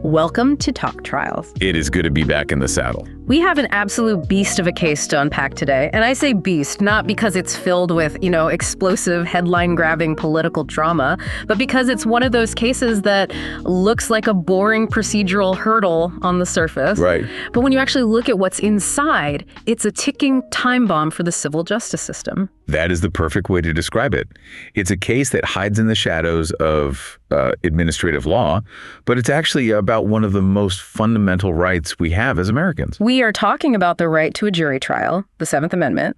Welcome to Talk Trials. It is good to be back in the saddle. We have an absolute beast of a case to unpack today. And I say beast, not because it's filled with, explosive, headline-grabbing political drama, but because it's one of those cases that looks like a boring procedural hurdle on the surface. Right. But when you actually look at what's inside, it's a ticking time bomb for the civil justice system. That is the perfect way to describe it. It's a case that hides in the shadows of administrative law, but it's actually about one of the most fundamental rights we have as Americans. We are talking about the right to a jury trial, the Seventh Amendment.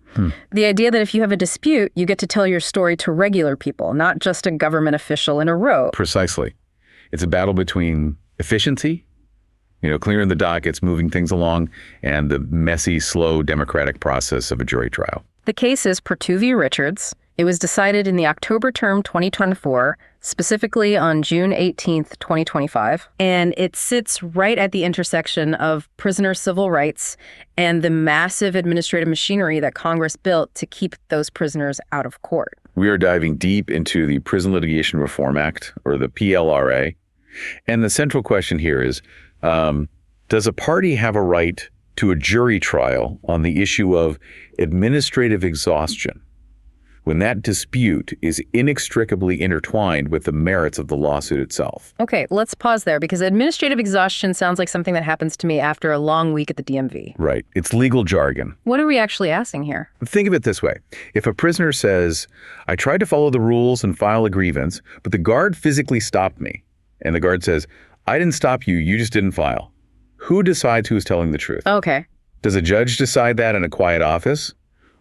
The idea that if you have a dispute, you get to tell your story to regular people, not just a government official in a row. Precisely. It's a battle between efficiency, clearing the dockets, moving things along, and the messy, slow democratic process of a jury trial. The case is Perttu v. Richards. It was decided in the October term 2024, specifically on June 18th, 2025. And it sits right at the intersection of prisoner civil rights and the massive administrative machinery that Congress built to keep those prisoners out of court. We are diving deep into the Prison Litigation Reform Act, or the PLRA. And the central question here is, does a party have a right to a jury trial on the issue of administrative exhaustion when that dispute is inextricably intertwined with the merits of the lawsuit itself? Okay, let's pause there because administrative exhaustion sounds like something that happens to me after a long week at the DMV. Right. It's legal jargon. What are we actually asking here? Think of it this way. If a prisoner says, I tried to follow the rules and file a grievance, but the guard physically stopped me, and the guard says, I didn't stop you, you just didn't file. Who decides who's telling the truth? Okay. Does a judge decide that in a quiet office?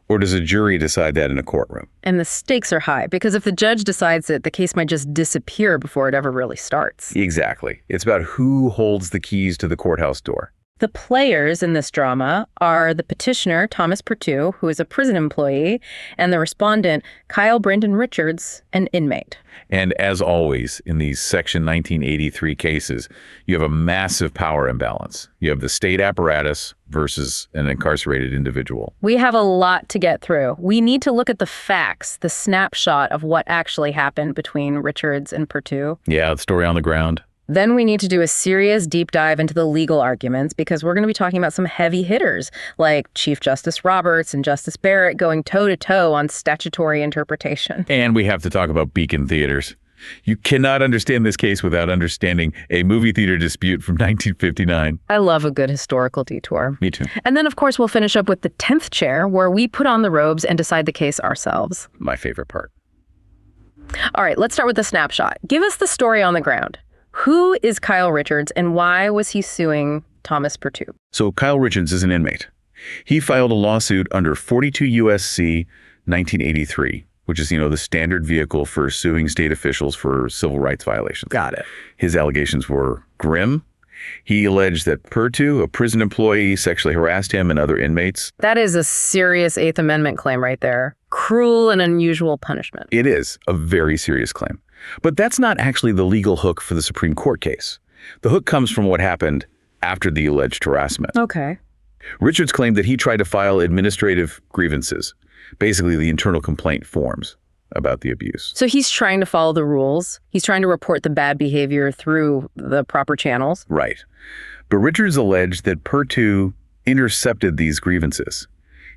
Or does a jury decide that in a courtroom? And the stakes are high, because if the judge decides it, the case might just disappear before it ever really starts. Exactly. It's about who holds the keys to the courthouse door. The players in this drama are the petitioner, Thomas Perttu, who is a prison employee, and the respondent, Kyle Brendan Richards, an inmate. And as always, in these Section 1983 cases, you have a massive power imbalance. You have the state apparatus versus an incarcerated individual. We have a lot to get through. We need to look at the facts, the snapshot of what actually happened between Richards and Perttu. Yeah, the story on the ground. Then we need to do a serious deep dive into the legal arguments because we're going to be talking about some heavy hitters like Chief Justice Roberts and Justice Barrett going toe-to-toe on statutory interpretation. And we have to talk about Beacon Theaters. You cannot understand this case without understanding a movie theater dispute from 1959. I love a good historical detour. Me too. And then, of course, we'll finish up with the 10th chair where we put on the robes and decide the case ourselves. My favorite part. All right, let's start with the snapshot. Give us the story on the ground. Who is Kyle Richards and why was he suing Thomas Perttu? So Kyle Richards is an inmate. He filed a lawsuit under 42 U.S.C. 1983, which is, the standard vehicle for suing state officials for civil rights violations. Got it. His allegations were grim. He alleged that Perttu, a prison employee, sexually harassed him and other inmates. That is a serious Eighth Amendment claim right there. Cruel and unusual punishment. It is a very serious claim. But that's not actually the legal hook for the Supreme Court case. The hook comes from what happened after the alleged harassment. Okay. Richards claimed that he tried to file administrative grievances, basically the internal complaint forms about the abuse. So he's trying to follow the rules. He's trying to report the bad behavior through the proper channels. Right. But Richards alleged that Perttu intercepted these grievances.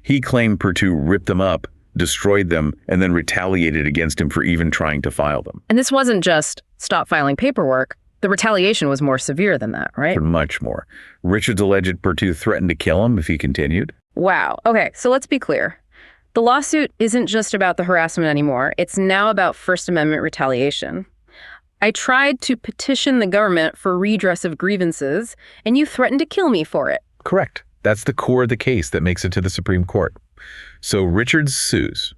He claimed Perttu ripped them up, destroyed them, and then retaliated against him for even trying to file them. And this wasn't just stop filing paperwork. The retaliation was more severe than that, right? Much more. Richards alleged Perttu threatened to kill him if he continued. Wow. Okay, so let's be clear. The lawsuit isn't just about the harassment anymore. It's now about First Amendment retaliation. I tried to petition the government for redress of grievances, and you threatened to kill me for it. Correct. That's the core of the case that makes it to the Supreme Court. So Richards sues,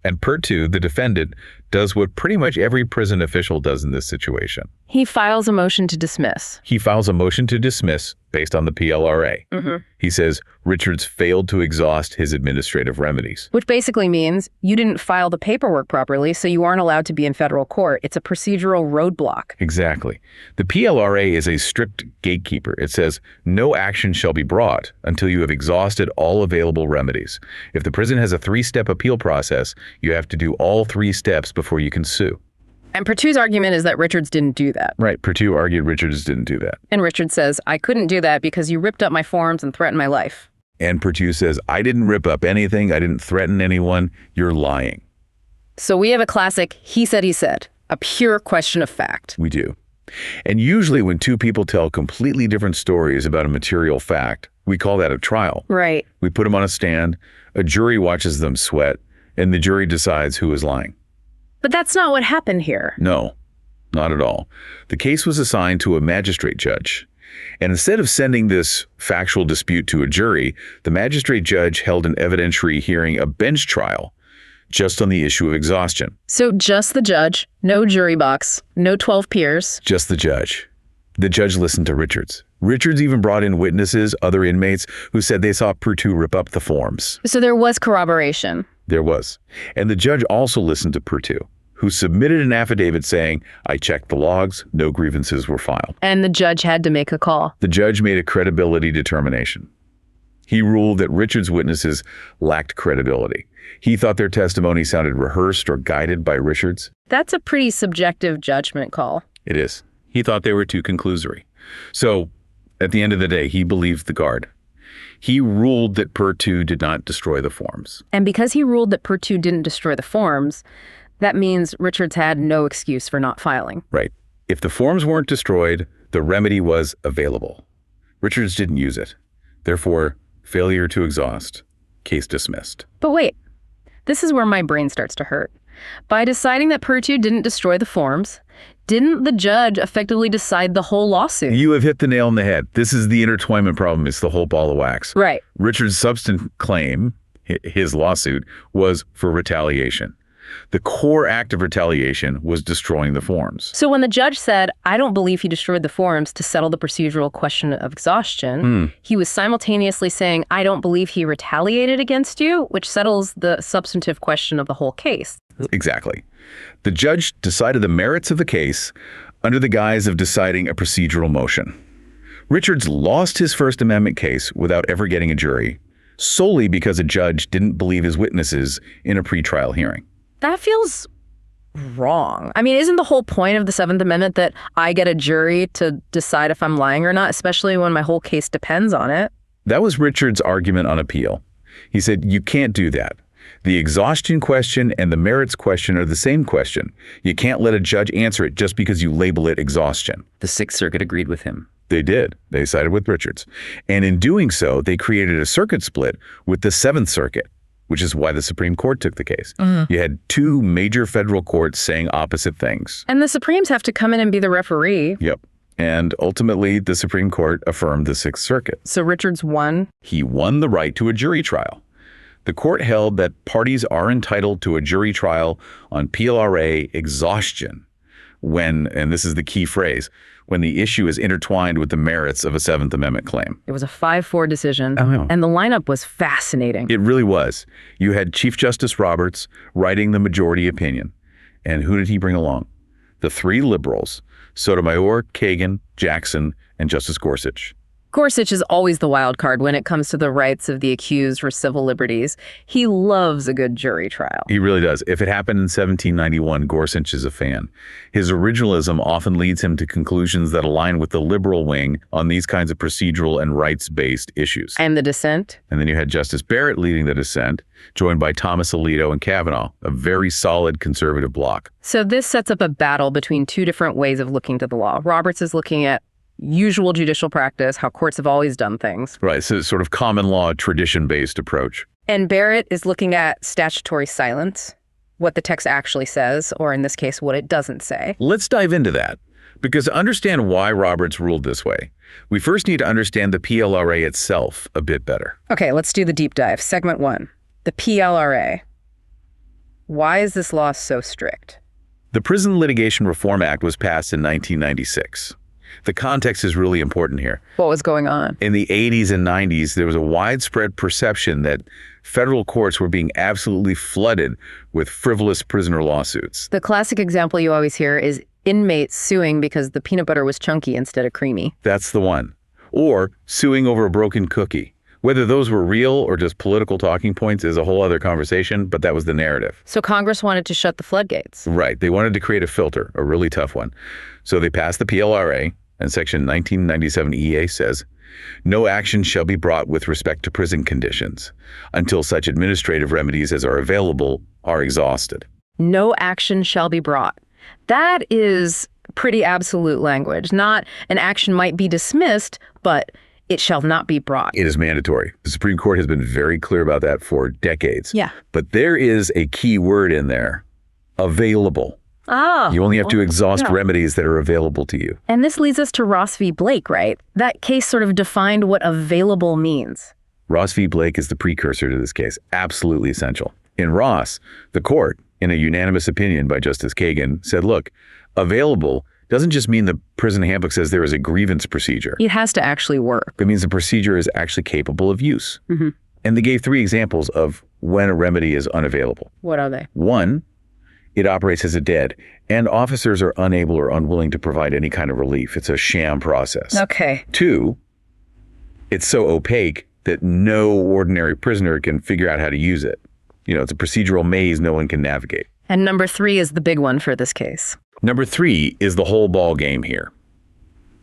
and Perttu, the defendant, does what pretty much every prison official does in this situation. He files a motion to dismiss. He files a motion to dismiss based on the PLRA. He says Richards failed to exhaust his administrative remedies. Which basically means you didn't file the paperwork properly, so you aren't allowed to be in federal court. It's a procedural roadblock. Exactly. The PLRA is a strict gatekeeper. It says no action shall be brought until you have exhausted all available remedies. If the prison has a 3-step appeal process, you have to do all 3 steps before you can sue. And Perttu's argument is that Richards didn't do that. Right. Perttu argued Richards didn't do that. And Richards says, I couldn't do that because you ripped up my forms and threatened my life. And Perttu says, I didn't rip up anything. I didn't threaten anyone. You're lying. So we have a classic he said, a pure question of fact. We do. And usually when two people tell completely different stories about a material fact, we call that a trial. Right. We put them on a stand, a jury watches them sweat, and the jury decides who is lying. But that's not what happened here. No, not at all. The case was assigned to a magistrate judge. And instead of sending this factual dispute to a jury, the magistrate judge held an evidentiary hearing, a bench trial, just on the issue of exhaustion. So just the judge, no jury box, no 12 peers. Just the judge. The judge listened to Richards. Richards even brought in witnesses, other inmates, who said they saw Perttu rip up the forms. So there was corroboration. There was. And the judge also listened to Perttu, who submitted an affidavit saying, I checked the logs, no grievances were filed. And the judge had to make a call. The judge made a credibility determination. He ruled that Richards' witnesses lacked credibility. He thought their testimony sounded rehearsed or guided by Richards. That's a pretty subjective judgment call. It is. He thought they were too conclusory. So, at the end of the day, he believed the guard. He ruled that Perttu did not destroy the forms. And because he ruled that Perttu didn't destroy the forms, that means Richards had no excuse for not filing. Right. If the forms weren't destroyed, the remedy was available. Richards didn't use it. Therefore, failure to exhaust. Case dismissed. But wait, this is where my brain starts to hurt. By deciding that Perttu didn't destroy the forms, didn't the judge effectively decide the whole lawsuit? You have hit the nail on the head. This is the intertwinement problem. It's the whole ball of wax. Right. Richard's substantive claim, his lawsuit, was for retaliation. The core act of retaliation was destroying the forms. So when the judge said, I don't believe he destroyed the forms to settle the procedural question of exhaustion, he was simultaneously saying, I don't believe he retaliated against you, which settles the substantive question of the whole case. Exactly. The judge decided the merits of the case under the guise of deciding a procedural motion. Richards lost his First Amendment case without ever getting a jury, solely because a judge didn't believe his witnesses in a pretrial hearing. That feels wrong. I mean, isn't the whole point of the Seventh Amendment that I get a jury to decide if I'm lying or not, especially when my whole case depends on it? That was Richards' argument on appeal. He said, you can't do that. The exhaustion question and the merits question are the same question. You can't let a judge answer it just because you label it exhaustion. The Sixth Circuit agreed with him. They did. They sided with Richards. And in doing so, they created a circuit split with the Seventh Circuit, which is why the Supreme Court took the case. You had two major federal courts saying opposite things. And the Supremes have to come in and be the referee. Yep. And ultimately, the Supreme Court affirmed the Sixth Circuit. So Richards won? He won the right to a jury trial. The court held that parties are entitled to a jury trial on PLRA exhaustion when, and this is the key phrase, when the issue is intertwined with the merits of a Seventh Amendment claim. It was a 5-4 decision, Oh. and the lineup was fascinating. It really was. You had Chief Justice Roberts writing the majority opinion. And who did he bring along? The three liberals, Sotomayor, Kagan, Jackson, and Justice Gorsuch. Gorsuch is always the wild card when it comes to the rights of the accused for civil liberties. He loves a good jury trial. He really does. If it happened in 1791, Gorsuch is a fan. His originalism often leads him to conclusions that align with the liberal wing on these kinds of procedural and rights-based issues. And the dissent? And then you had Justice Barrett leading the dissent, joined by Thomas Alito and Kavanaugh, a very solid conservative bloc. So this sets up a battle between two different ways of looking to the law. Roberts is looking at usual judicial practice, how courts have always done things. Right, so it's sort of common law, tradition-based approach. And Barrett is looking at statutory silence, what the text actually says, or in this case, what it doesn't say. Let's dive into that, because to understand why Roberts ruled this way, we first need to understand the PLRA itself a bit better. Okay, let's do the deep dive. Segment 1, the PLRA. Why is this law so strict? The Prison Litigation Reform Act was passed in 1996. The context is really important here. What was going on? In the 80s and 90s, there was a widespread perception that federal courts were being absolutely flooded with frivolous prisoner lawsuits. The classic example you always hear is inmates suing because the peanut butter was chunky instead of creamy. That's the one. Or suing over a broken cookie, Whether those were real or just political talking points is a whole other conversation, but that was the narrative. So Congress wanted to shut the floodgates. Right. They wanted to create a filter, a really tough one. So they passed the PLRA, and Section 1997 EA says, no action shall be brought with respect to prison conditions until such administrative remedies as are available are exhausted. No action shall be brought. That is pretty absolute language. Not an action might be dismissed, but it shall not be brought. It is mandatory. The Supreme Court has been very clear about that for decades. Yeah. But there is a key word in there, available. Ah. You only have to exhaust remedies that are available to you. And this leads us to Ross v. Blake, right? That case sort of defined what available means. Ross v. Blake is the precursor to this case, absolutely essential. In Ross, the court, in a unanimous opinion by Justice Kagan, said, look, available doesn't just mean the prison handbook says there is a grievance procedure. It has to actually work. It means the procedure is actually capable of use. Mm-hmm. And they gave 3 examples of when a remedy is unavailable. What are they? 1, it operates as a dead, and officers are unable or unwilling to provide any kind of relief. It's a sham process. Okay. 2, it's so opaque that no ordinary prisoner can figure out how to use it. You know, it's a procedural maze no one can navigate. And number 3 is the big one for this case. Number 3 is the whole ball game here.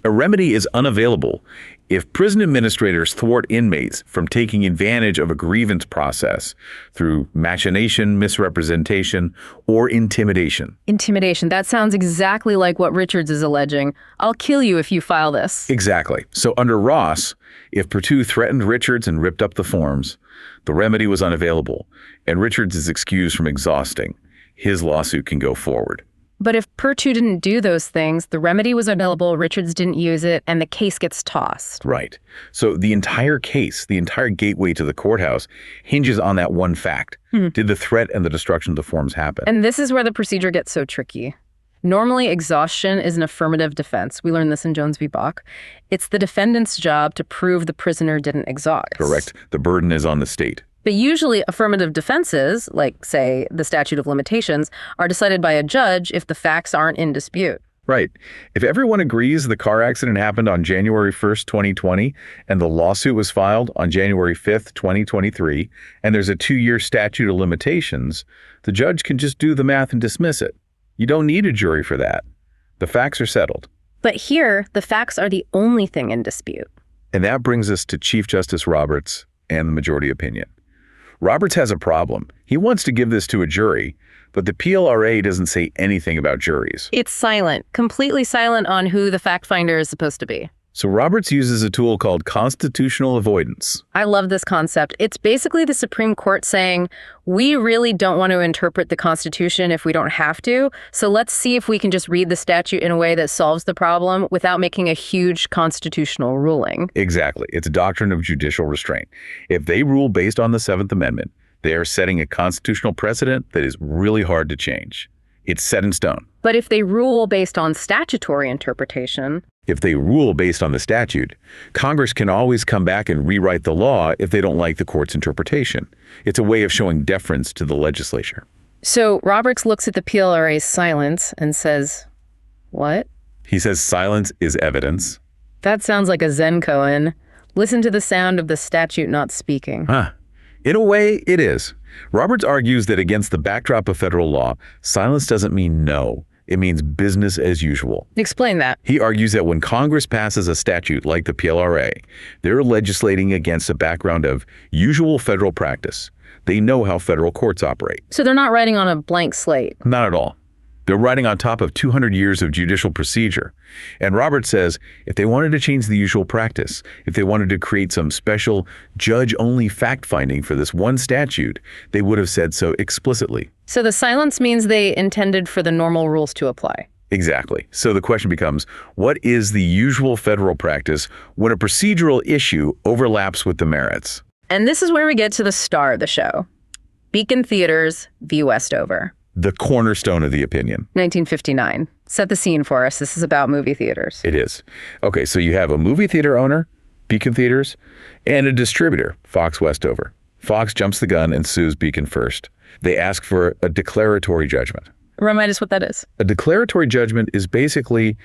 A remedy is unavailable if prison administrators thwart inmates from taking advantage of a grievance process through machination, misrepresentation, or intimidation. Intimidation. That sounds exactly like what Richards is alleging. I'll kill you if you file this. Exactly. So under Ross, if Perttu threatened Richards and ripped up the forms, the remedy was unavailable, and Richards is excused from exhausting. His lawsuit can go forward. But if Perttu didn't do those things, the remedy was available, Richards didn't use it, and the case gets tossed. Right. So the entire case, the entire gateway to the courthouse, hinges on that one fact. Did the threat and the destruction of the forms happen? And this is where the procedure gets so tricky. Normally, exhaustion is an affirmative defense. We learned this in Jones v. Bach. It's the defendant's job to prove the prisoner didn't exhaust. Correct. The burden is on the state. But usually affirmative defenses, like, say, the statute of limitations, are decided by a judge if the facts aren't in dispute. Right. If everyone agrees the car accident happened on January 1st, 2020, and the lawsuit was filed on January 5th, 2023, and there's a 2-year statute of limitations, the judge can just do the math and dismiss it. You don't need a jury for that. The facts are settled. But here, the facts are the only thing in dispute. And that brings us to Chief Justice Roberts and the majority opinion. Roberts has a problem. He wants to give this to a jury, but the PLRA doesn't say anything about juries. It's silent, completely silent on who the fact finder is supposed to be. So Roberts uses a tool called constitutional avoidance. I love this concept. It's basically the Supreme Court saying, we really don't want to interpret the Constitution if we don't have to, so let's see if we can just read the statute in a way that solves the problem without making a huge constitutional ruling. Exactly. It's a doctrine of judicial restraint. If they rule based on the 7th Amendment, they are setting a constitutional precedent that is really hard to change. It's set in stone. But if they rule based on statutory interpretation... If they rule based on the statute, Congress can always come back and rewrite the law if they don't like the court's interpretation. It's a way of showing deference to the legislature. So Roberts looks at the PLRA's silence and says, what? He says silence is evidence. That sounds like a Zen koan. Listen to the sound of the statute not speaking. In a way, it is. Roberts argues that against the backdrop of federal law, silence doesn't mean no. It means business as usual. Explain that. He argues that when Congress passes a statute like the PLRA, they're legislating against a background of usual federal practice. They know how federal courts operate. So they're not writing on a blank slate. Not at all. They're writing on top of 200 years of judicial procedure. And Roberts says if they wanted to change the usual practice, if they wanted to create some special judge-only fact-finding for this one statute, they would have said so explicitly. So the silence means they intended for the normal rules to apply. Exactly. So the question becomes, what is the usual federal practice when a procedural issue overlaps with the merits? And this is where we get to the star of the show. Beacon Theaters v. Westover. The cornerstone of the opinion. 1959. Set the scene for us. This is about movie theaters. It is. Okay, so you have a movie theater owner, Beacon Theaters, and a distributor, Fox Westover. Fox jumps the gun and sues Beacon first. They ask for a declaratory judgment. Remind us what that is. A declaratory judgment is basically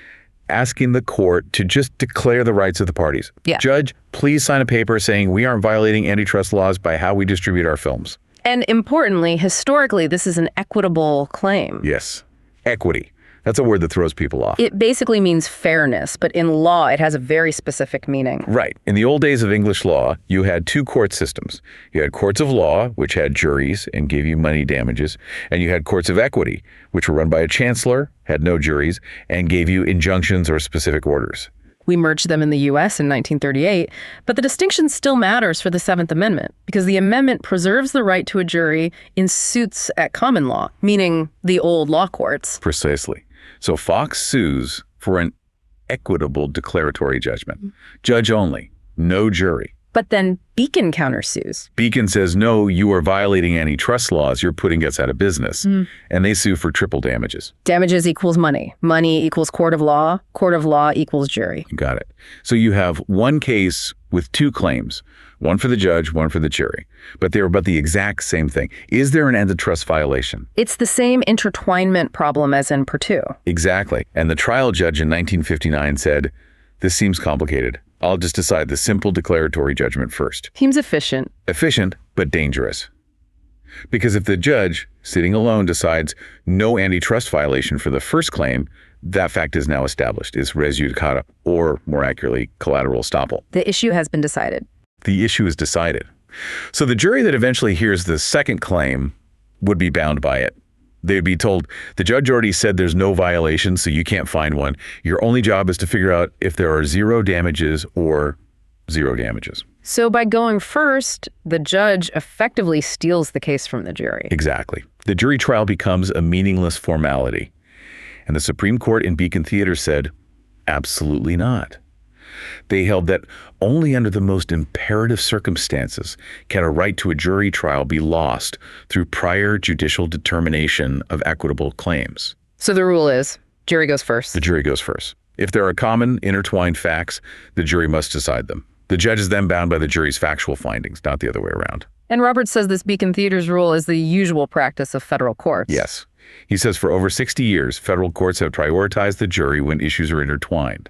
asking the court to just declare the rights of the parties. Yeah. Judge, please sign a paper saying we aren't violating antitrust laws by how we distribute our films. And importantly, historically, this is an equitable claim. Yes. Equity. That's a word that throws people off. It basically means fairness, but in law, it has a very specific meaning. Right. In the old days of English law, you had two court systems. You had courts of law, which had juries and gave you money damages, and you had courts of equity, which were run by a chancellor, had no juries, and gave you injunctions or specific orders. We merged them in the U.S. in 1938, but the distinction still matters for the Seventh Amendment because the amendment preserves the right to a jury in suits at common law, meaning the old law courts. Precisely. So Fox sues for an equitable declaratory judgment. Judge only, no jury. But then Beacon countersues. Beacon says, no, you are violating antitrust laws. You're putting us out of business. And they sue for triple damages. Damages equals money. Money equals court of law. Court of law equals jury. Got it. So you have one case with two claims, one for the judge, one for the jury. But they're about the exact same thing. Is there an antitrust violation? It's the same intertwinement problem as in Perttu. Exactly. And the trial judge in 1959 said, this seems complicated. I'll just decide the simple declaratory judgment first. Seems efficient. Efficient, but dangerous. Because if the judge, sitting alone, decides no antitrust violation for the first claim, that fact is now established, is res judicata, or more accurately, collateral estoppel. The issue has been decided. The issue is decided. So the jury that eventually hears the second claim would be bound by it. They'd be told, the judge already said there's no violation, so you can't find one. Your only job is to figure out if there are zero damages or zero damages. So by going first, the judge effectively steals the case from the jury. Exactly. The jury trial becomes a meaningless formality. And the Supreme Court in Beacon Theater said, absolutely not. They held that only under the most imperative circumstances can a right to a jury trial be lost through prior judicial determination of equitable claims. So the rule is, jury goes first. The jury goes first. If there are common intertwined facts, the jury must decide them. The judge is then bound by the jury's factual findings, not the other way around. And Roberts says this Beacon Theater's rule is the usual practice of federal courts. Yes. He says for over 60 years, federal courts have prioritized the jury when issues are intertwined.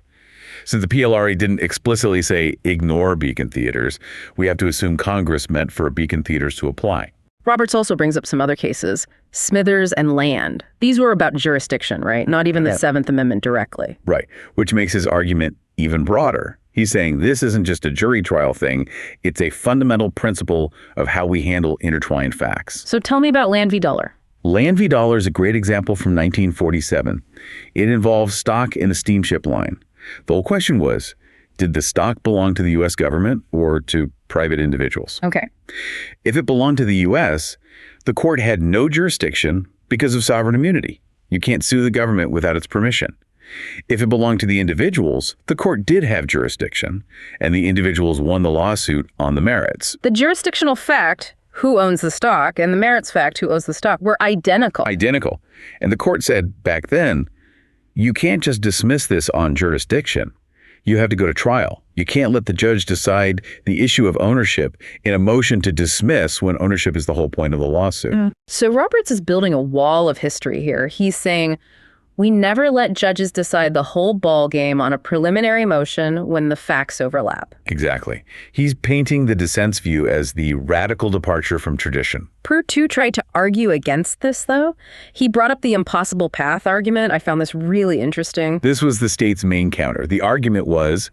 Since the PLRA didn't explicitly say ignore Beacon Theaters, we have to assume Congress meant for Beacon Theaters to apply. Roberts also brings up some other cases, Smithers and Land. These were about jurisdiction, right? Not even the Seventh Amendment directly. Right, which makes his argument even broader. He's saying this isn't just a jury trial thing, it's a fundamental principle of how we handle intertwined facts. So tell me about Land v. Dollar. Land v. Dollar is a great example from 1947. It involves stock in a steamship line. The whole question was, did the stock belong to the U.S. government or to private individuals? Okay. If it belonged to the U.S., the court had no jurisdiction because of sovereign immunity. You can't sue the government without its permission. If it belonged to the individuals, the court did have jurisdiction, and the individuals won the lawsuit on the merits. The jurisdictional fact, who owns the stock, and the merits fact, who owns the stock, were identical. Identical. And the court said back then, you can't just dismiss this on jurisdiction. You have to go to trial. You can't let the judge decide the issue of ownership in a motion to dismiss when ownership is the whole point of the lawsuit. So Roberts is building a wall of history here. He's saying, we never let judges decide the whole ball game on a preliminary motion when the facts overlap. Exactly. He's painting the dissent's view as the radical departure from tradition. Perttu tried to argue against this, though. He brought up the impossible path argument. I found this really interesting. This was the state's main counter. The argument was,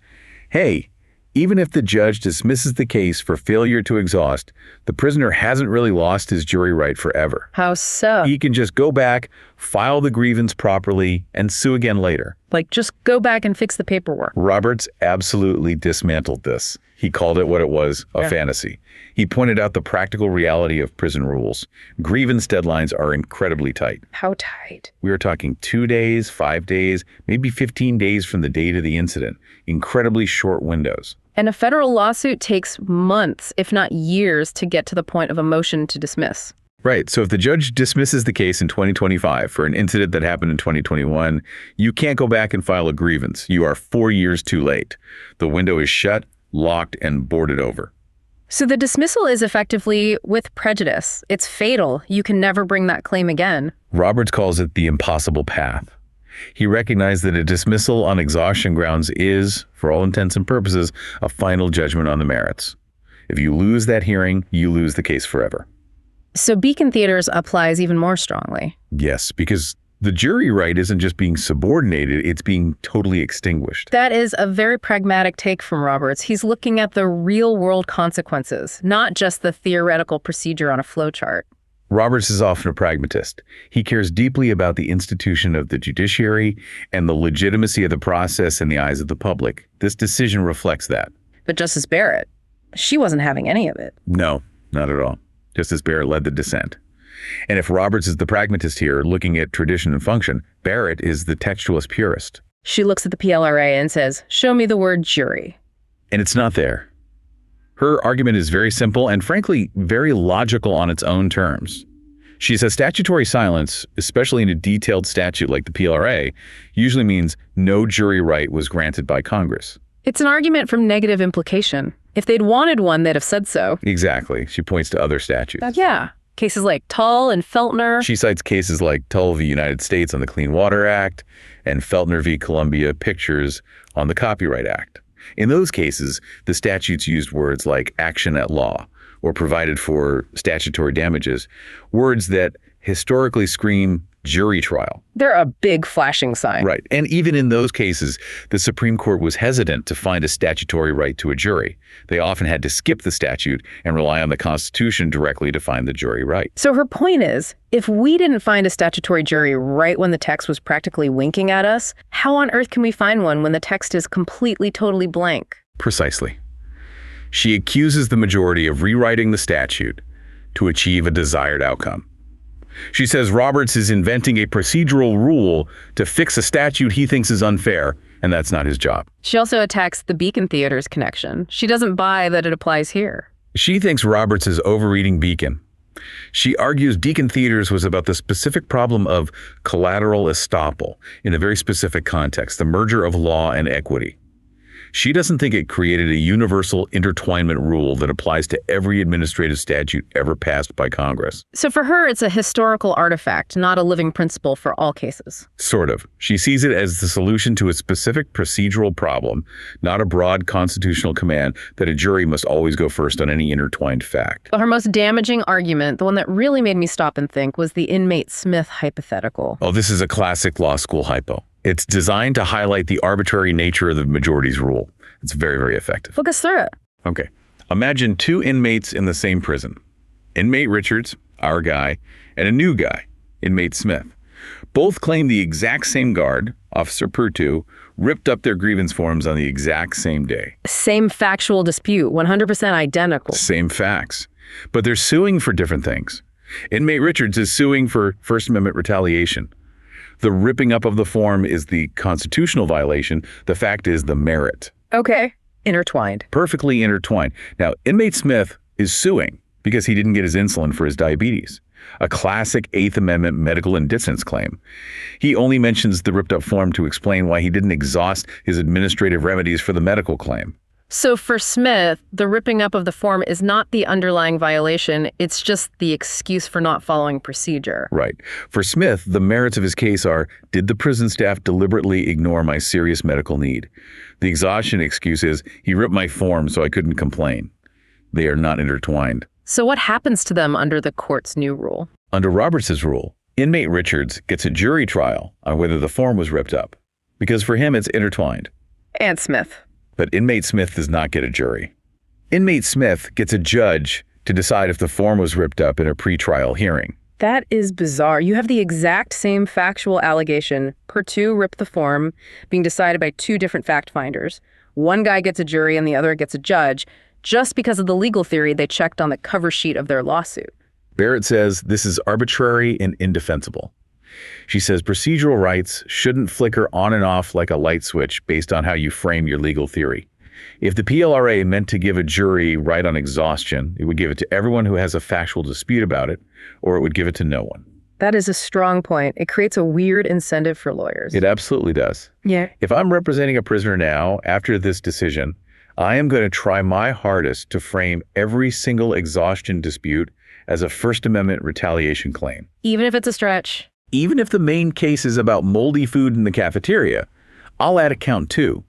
hey, even if the judge dismisses the case for failure to exhaust, the prisoner hasn't really lost his jury right forever. How so? He can just go back, file the grievance properly, and sue again later. Like, just go back and fix the paperwork. Roberts absolutely dismantled this. He called it what it was, a fantasy. He pointed out the practical reality of prison rules. Grievance deadlines are incredibly tight. How tight? We are talking 2 days, 5 days, maybe 15 days from the date of the incident. Incredibly short windows. And a federal lawsuit takes months, if not years, to get to the point of a motion to dismiss. Right. So if the judge dismisses the case in 2025 for an incident that happened in 2021, you can't go back and file a grievance. You are 4 years too late. The window is shut, locked, and boarded over. So the dismissal is effectively with prejudice. It's fatal. You can never bring that claim again. Roberts calls it the impossible path. He recognized that a dismissal on exhaustion grounds is, for all intents and purposes, a final judgment on the merits. If you lose that hearing, you lose the case forever. So Beacon Theaters applies even more strongly. Yes, because the jury right isn't just being subordinated, it's being totally extinguished. That is a very pragmatic take from Roberts. He's looking at the real-world consequences, not just the theoretical procedure on a flowchart. Roberts is often a pragmatist. He cares deeply about the institution of the judiciary and the legitimacy of the process in the eyes of the public. This decision reflects that. But Justice Barrett, she wasn't having any of it. No, not at all. Justice Barrett led the dissent. And if Roberts is the pragmatist here, looking at tradition and function, Barrett is the textualist purist. She looks at the PLRA and says, "Show me the word jury." And it's not there. Her argument is very simple and, frankly, very logical on its own terms. She says statutory silence, especially in a detailed statute like the PLRA, usually means no jury right was granted by Congress. It's an argument from negative implication. If they'd wanted one, they'd have said so. Exactly. She points to other statutes. Yeah. Cases like Tull and Feltner. She cites cases like Tull v. United States on the Clean Water Act and Feltner v. Columbia Pictures on the Copyright Act. In those cases, the statutes used words like action at law or provided for statutory damages, words that historically scream jury trial. They're a big flashing sign. Right. And even in those cases, the Supreme Court was hesitant to find a statutory right to a jury. They often had to skip the statute and rely on the Constitution directly to find the jury right. So her point is, if we didn't find a statutory jury right when the text was practically winking at us, how on earth can we find one when the text is completely, totally blank? Precisely. She accuses the majority of rewriting the statute to achieve a desired outcome. She says Roberts is inventing a procedural rule to fix a statute he thinks is unfair, and that's not his job. She also attacks the Beacon Theaters connection. She doesn't buy that it applies here. She thinks Roberts is overreading Beacon. She argues Beacon Theaters was about the specific problem of collateral estoppel in a very specific context, the merger of law and equity. She doesn't think it created a universal intertwinement rule that applies to every administrative statute ever passed by Congress. So for her, it's a historical artifact, not a living principle for all cases. Sort of. She sees it as the solution to a specific procedural problem, not a broad constitutional command that a jury must always go first on any intertwined fact. But her most damaging argument, the one that really made me stop and think, was the inmate Smith hypothetical. Oh, this is a classic law school hypo. It's designed to highlight the arbitrary nature of the majority's rule. It's very, very effective. Walk us through it. Okay. Imagine two inmates in the same prison. Inmate Richards, our guy, and a new guy, inmate Smith. Both claim the exact same guard, Officer Perttu, ripped up their grievance forms on the exact same day. Same factual dispute, 100% identical. Same facts. But they're suing for different things. Inmate Richards is suing for First Amendment retaliation. The ripping up of the form is the constitutional violation. The fact is the merit. Okay. Intertwined. Perfectly intertwined. Now, inmate Smith is suing because he didn't get his insulin for his diabetes. A classic Eighth Amendment medical indifference claim. He only mentions the ripped up form to explain why he didn't exhaust his administrative remedies for the medical claim. So for Smith, the ripping up of the form is not the underlying violation, it's just the excuse for not following procedure. Right. For Smith, the merits of his case are, did the prison staff deliberately ignore my serious medical need? The exhaustion excuse is, he ripped my form so I couldn't complain. They are not intertwined. So what happens to them under the court's new rule? Under Roberts' rule, inmate Richards gets a jury trial on whether the form was ripped up, because for him it's intertwined. And Smith. But inmate Smith does not get a jury. Inmate Smith gets a judge to decide if the form was ripped up in a pretrial hearing. That is bizarre. You have the exact same factual allegation, Perttu ripped the form, being decided by two different fact finders. One guy gets a jury and the other gets a judge, just because of the legal theory they checked on the cover sheet of their lawsuit. Barrett says this is arbitrary and indefensible. She says procedural rights shouldn't flicker on and off like a light switch based on how you frame your legal theory. If the PLRA meant to give a jury right on exhaustion, it would give it to everyone who has a factual dispute about it, or it would give it to no one. That is a strong point. It creates a weird incentive for lawyers. It absolutely does. Yeah. If I'm representing a prisoner now, after this decision, I am going to try my hardest to frame every single exhaustion dispute as a First Amendment retaliation claim. Even if it's a stretch. Even if the main case is about moldy food in the cafeteria, I'll add a count too.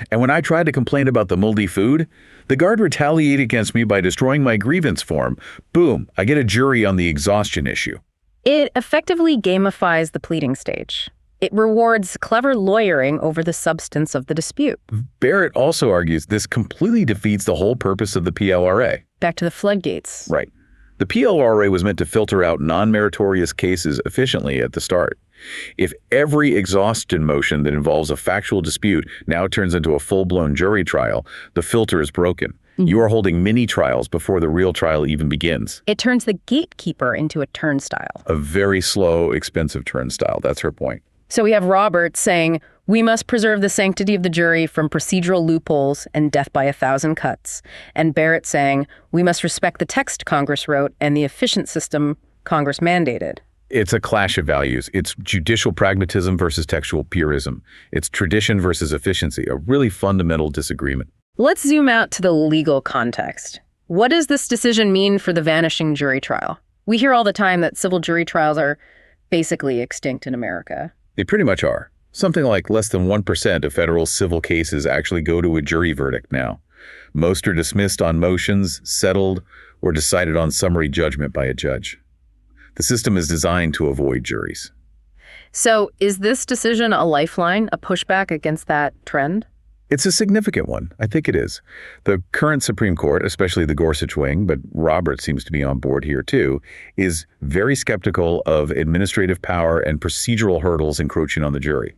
And when I tried to complain about the moldy food, the guard retaliated against me by destroying my grievance form. Boom, I get a jury on the exhaustion issue. It effectively gamifies the pleading stage. It rewards clever lawyering over the substance of the dispute. Barrett also argues this completely defeats the whole purpose of the PLRA. Back to the floodgates. Right. The PLRA was meant to filter out non-meritorious cases efficiently at the start. If every exhaustion motion that involves a factual dispute now turns into a full-blown jury trial, the filter is broken. You are holding mini trials before the real trial even begins. It turns the gatekeeper into a turnstile. A very slow, expensive turnstile. That's her point. So we have Roberts saying, we must preserve the sanctity of the jury from procedural loopholes and death by 1,000 cuts. And Barrett saying, we must respect the text Congress wrote and the efficient system Congress mandated. It's a clash of values. It's judicial pragmatism versus textual purism. It's tradition versus efficiency, a really fundamental disagreement. Let's zoom out to the legal context. What does this decision mean for the vanishing jury trial? We hear all the time that civil jury trials are basically extinct in America. They pretty much are. Something like less than 1% of federal civil cases actually go to a jury verdict now. Most are dismissed on motions, settled, or decided on summary judgment by a judge. The system is designed to avoid juries. So is this decision a lifeline, a pushback against that trend? It's a significant one. I think it is. The current Supreme Court, especially the Gorsuch wing, but Roberts seems to be on board here too, is very skeptical of administrative power and procedural hurdles encroaching on the jury.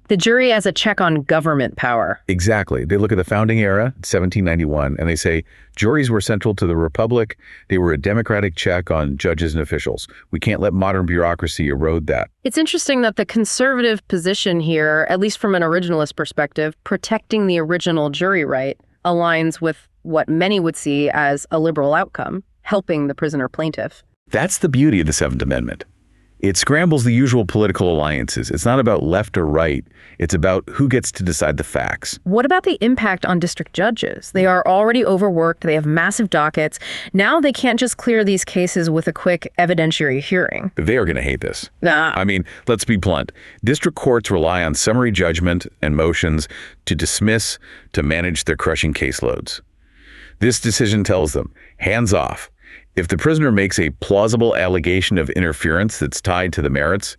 The jury as a check on government power. Exactly. They look at the founding era, 1791, and they say juries were central to the Republic. They were a democratic check on judges and officials. We can't let modern bureaucracy erode that. It's interesting that the conservative position here, at least from an originalist perspective, protecting the original jury right, aligns with what many would see as a liberal outcome, helping the prisoner plaintiff. That's the beauty of the Seventh Amendment. It scrambles the usual political alliances. It's not about left or right. It's about who gets to decide the facts. What about the impact on district judges? They are already overworked. They have massive dockets. Now they can't just clear these cases with a quick evidentiary hearing. They are going to hate this. I mean, let's be blunt. District courts rely on summary judgment and motions to dismiss, to manage their crushing caseloads. This decision tells them, hands off. If the prisoner makes a plausible allegation of interference that's tied to the merits,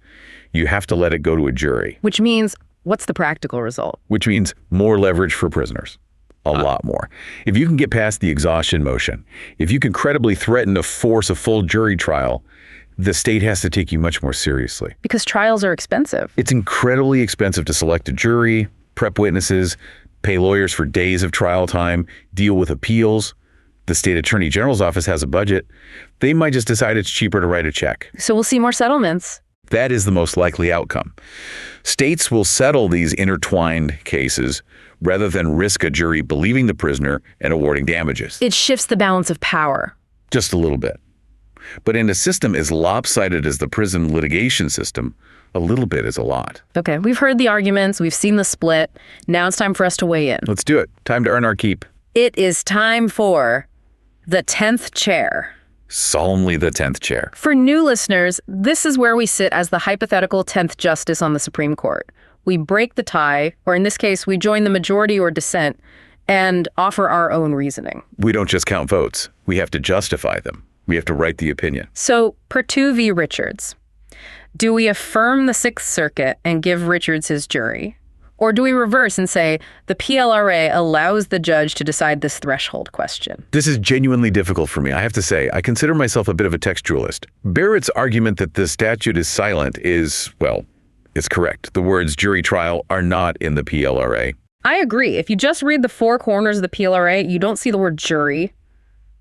you have to let it go to a jury. Which means, what's the practical result? Which means more leverage for prisoners. A lot more. If you can get past the exhaustion motion, if you can credibly threaten to force a full jury trial, the state has to take you much more seriously. Because trials are expensive. It's incredibly expensive to select a jury, prep witnesses, pay lawyers for days of trial time, deal with appeals. The state attorney general's office has a budget. They might just decide it's cheaper to write a check. So we'll see more settlements. That is the most likely outcome. States will settle these intertwined cases rather than risk a jury believing the prisoner and awarding damages. It shifts the balance of power. Just a little bit. But in a system as lopsided as the prison litigation system, a little bit is a lot. Okay, we've heard the arguments. We've seen the split. Now it's time for us to weigh in. Let's do it. Time to earn our keep. It is time for the 10th chair. Solemnly the 10th chair. For new listeners, this is where we sit as the hypothetical 10th justice on the Supreme Court. We break the tie, or in this case, we join the majority or dissent, and offer our own reasoning. We don't just count votes. We have to justify them. We have to write the opinion. So, Perttu v. Richards. Do we affirm the Sixth Circuit and give Richards his jury? Or do we reverse and say the PLRA allows the judge to decide this threshold question? This is genuinely difficult for me. I have to say, I consider myself a bit of a textualist. Barrett's argument that the statute is silent is, well, it's correct. The words jury trial are not in the PLRA. I agree. If you just read the four corners of the PLRA, you don't see the word jury.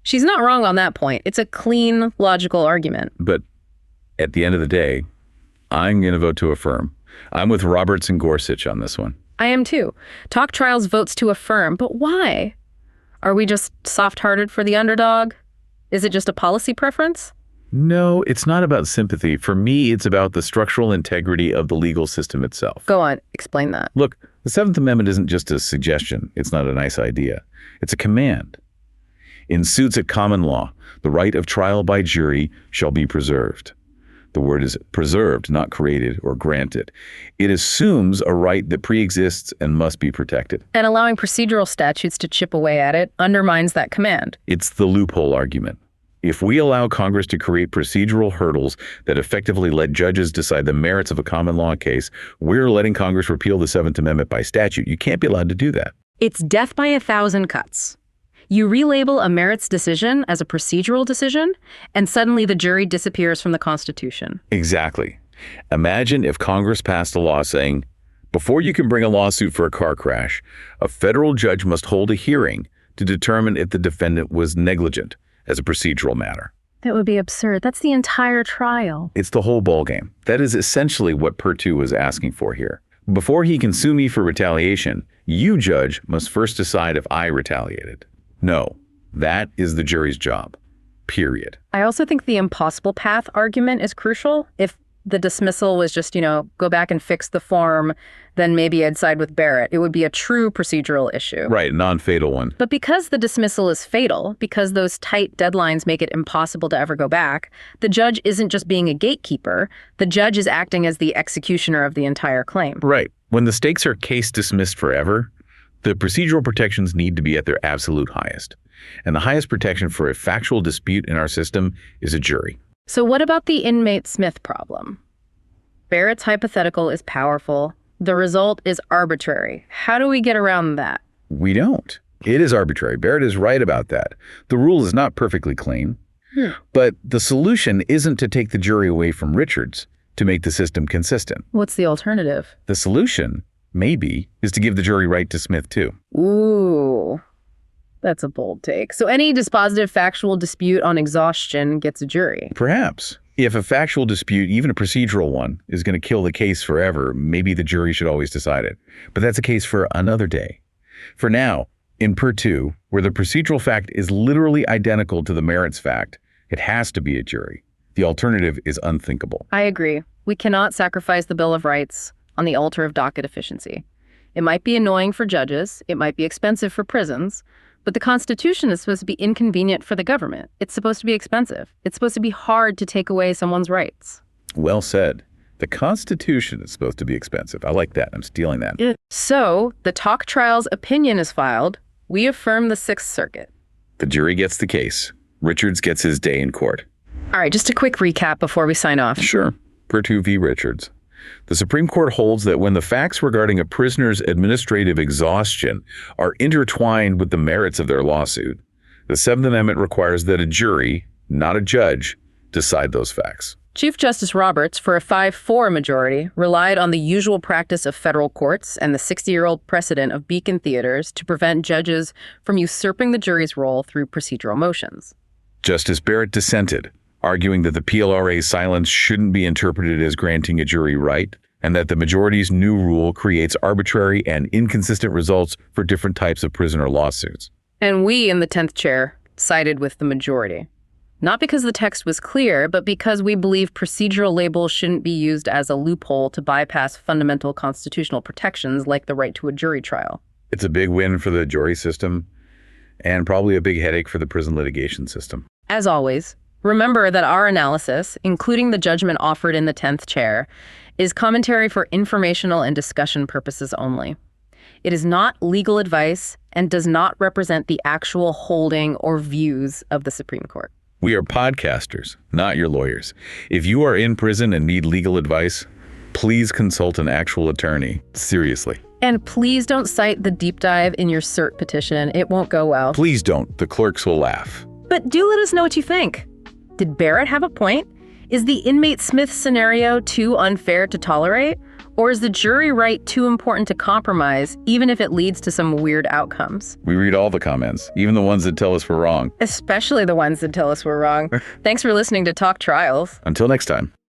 She's not wrong on that point. It's a clean, logical argument. But at the end of the day, I'm going to vote to affirm. I'm with Roberts and Gorsuch on this one. I am too. Talk Trials votes to affirm, but why? Are we just soft-hearted for the underdog? Is it just a policy preference? No, it's not about sympathy. For me, it's about the structural integrity of the legal system itself. Go on, explain that. Look, the Seventh Amendment isn't just a suggestion. It's not a nice idea. It's a command. In suits at common law, the right of trial by jury shall be preserved. The word is preserved, not created or granted. It assumes a right that preexists and must be protected. And allowing procedural statutes to chip away at it undermines that command. It's the loophole argument. If we allow Congress to create procedural hurdles that effectively let judges decide the merits of a common law case, we're letting Congress repeal the 7th Amendment by statute. You can't be allowed to do that. It's death by 1,000 cuts. You relabel a merits decision as a procedural decision, and suddenly the jury disappears from the Constitution. Exactly. Imagine if Congress passed a law saying, before you can bring a lawsuit for a car crash, a federal judge must hold a hearing to determine if the defendant was negligent as a procedural matter. That would be absurd. That's the entire trial. It's the whole ballgame. That is essentially what Perttu was asking for here. Before he can sue me for retaliation, you, judge, must first decide if I retaliated. No, that is the jury's job, period. I also think the impossible path argument is crucial. If the dismissal was just, go back and fix the form, then maybe I'd side with Barrett. It would be a true procedural issue. Right, non-fatal one. But because the dismissal is fatal, because those tight deadlines make it impossible to ever go back, the judge isn't just being a gatekeeper. The judge is acting as the executioner of the entire claim. Right. When the stakes are case dismissed forever, the procedural protections need to be at their absolute highest. And the highest protection for a factual dispute in our system is a jury. So what about the inmate Smith problem? Barrett's hypothetical is powerful. The result is arbitrary. How do we get around that? We don't. It is arbitrary. Barrett is right about that. The rule is not perfectly clean. But the solution isn't to take the jury away from Richards to make the system consistent. What's the alternative? The solution, maybe, is to give the jury right to Smith too. Ooh, that's a bold take. So any dispositive factual dispute on exhaustion gets a jury. Perhaps. If a factual dispute, even a procedural one, is going to kill the case forever, maybe the jury should always decide it. But that's a case for another day. For now, in Perttu, where the procedural fact is literally identical to the merits fact, it has to be a jury. The alternative is unthinkable. I agree. We cannot sacrifice the Bill of Rights on the altar of docket efficiency. It might be annoying for judges, it might be expensive for prisons, but the Constitution is supposed to be inconvenient for the government. It's supposed to be expensive. It's supposed to be hard to take away someone's rights. Well said. The Constitution is supposed to be expensive. I like that. I'm stealing that. So, the talk trial's opinion is filed. We affirm the Sixth Circuit. The jury gets the case. Richards gets his day in court. All right, just a quick recap before we sign off. Sure. Perttu v. Richards. The Supreme Court holds that when the facts regarding a prisoner's administrative exhaustion are intertwined with the merits of their lawsuit, the 7th Amendment requires that a jury, not a judge, decide those facts. Chief Justice Roberts, for a 5-4 majority, relied on the usual practice of federal courts and the 60-year-old precedent of beacon theaters to prevent judges from usurping the jury's role through procedural motions. Justice Barrett dissented, arguing that the PLRA's silence shouldn't be interpreted as granting a jury right, and that the majority's new rule creates arbitrary and inconsistent results for different types of prisoner lawsuits. And we, in the 10th chair, sided with the majority. Not because the text was clear, but because we believe procedural labels shouldn't be used as a loophole to bypass fundamental constitutional protections like the right to a jury trial. It's a big win for the jury system, and probably a big headache for the prison litigation system. As always, remember that our analysis, including the judgment offered in the 10th chair, is commentary for informational and discussion purposes only. It is not legal advice and does not represent the actual holding or views of the Supreme Court. We are podcasters, not your lawyers. If you are in prison and need legal advice, please consult an actual attorney. Seriously. And please don't cite the deep dive in your cert petition. It won't go well. Please don't. The clerks will laugh. But do let us know what you think. Did Barrett have a point? Is the inmate Smith scenario too unfair to tolerate? Or is the jury right too important to compromise, even if it leads to some weird outcomes? We read all the comments, even the ones that tell us we're wrong. Especially the ones that tell us we're wrong. Thanks for listening to Talk Trials. Until next time.